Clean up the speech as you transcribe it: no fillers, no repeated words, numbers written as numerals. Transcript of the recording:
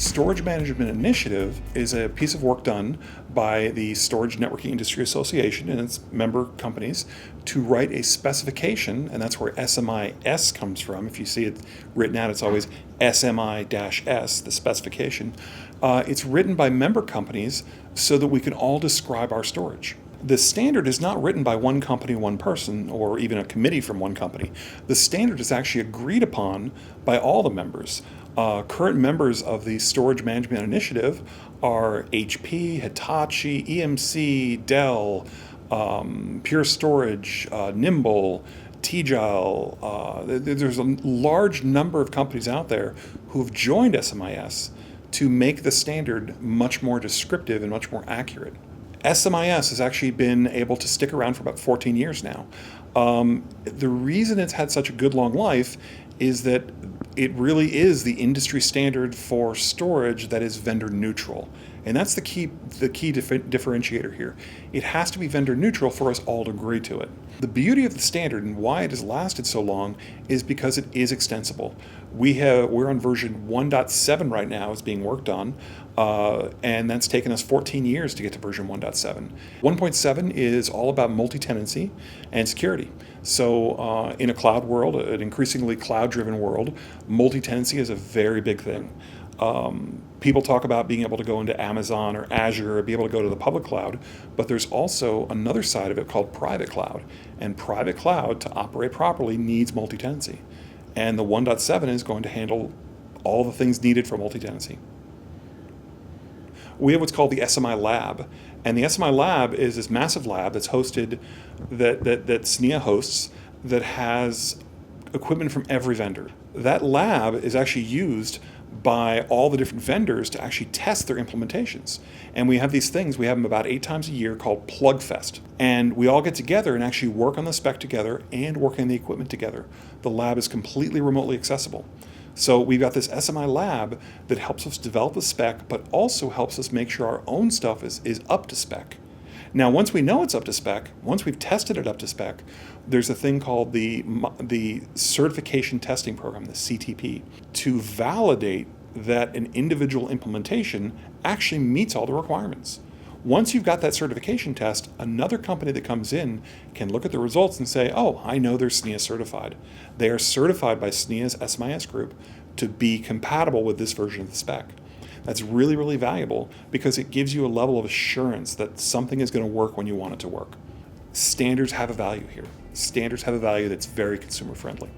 Storage Management Initiative is a piece of work done by the Storage Networking Industry Association and its member companies to write a specification, and that's where SMI-S comes from. If you see it written out, it's always SMI-S, the specification. It's written by member companies so that we can all describe our storage. The standard is not written by one company, one person, or even a committee from one company. The standard is actually agreed upon by all the members. Current members of the Storage Management Initiative are HP, Hitachi, EMC, Dell, Pure Storage, Nimble, Tegile. There's a large number of companies out there who have joined SMIS to make the standard much more descriptive and much more accurate. SMIS has actually been able to stick around for about 14 years now. The reason it's had such a good long life is that it really is the industry standard for storage that is vendor neutral. And that's the key differentiator here. It has to be vendor neutral for us all to agree to it. The beauty of the standard and why it has lasted so long is because it is extensible. We're on version 1.7 right now. It's being worked on, and that's taken us 14 years to get to version 1.7. 1.7 is all about multi-tenancy and security. So in a cloud world, an increasingly cloud-driven world, multi-tenancy is a very big thing. People talk about being able to go into Amazon or Azure or be able to go to the public cloud, but there's also another side of it called private cloud. And private cloud, to operate properly, needs multi-tenancy. And the 1.7 is going to handle all the things needed for multi-tenancy. We have what's called the SMI Lab. And the SMI Lab is this massive lab that's hosted, that SNIA hosts, that has equipment from every vendor. That lab is actually used by all the different vendors to actually test their implementations. And we have these things, we have them about 8 times a year, called Plugfest. And we all get together and actually work on the spec together and work on the equipment together. The lab is completely remotely accessible. So we've got this SMI lab that helps us develop the spec, but also helps us make sure our own stuff is up to spec. Now, once we know it's up to spec, once we've tested it up to spec, there's a thing called the Certification Testing Program, the CTP, to validate that an individual implementation actually meets all the requirements. Once you've got that certification test, another company that comes in can look at the results and say, oh, I know they're SNIA certified. They are certified by SNIA's SMIS group to be compatible with this version of the spec. That's really, really valuable because it gives you a level of assurance that something is going to work when you want it to work. Standards have a value here. Standards have a value that's very consumer friendly.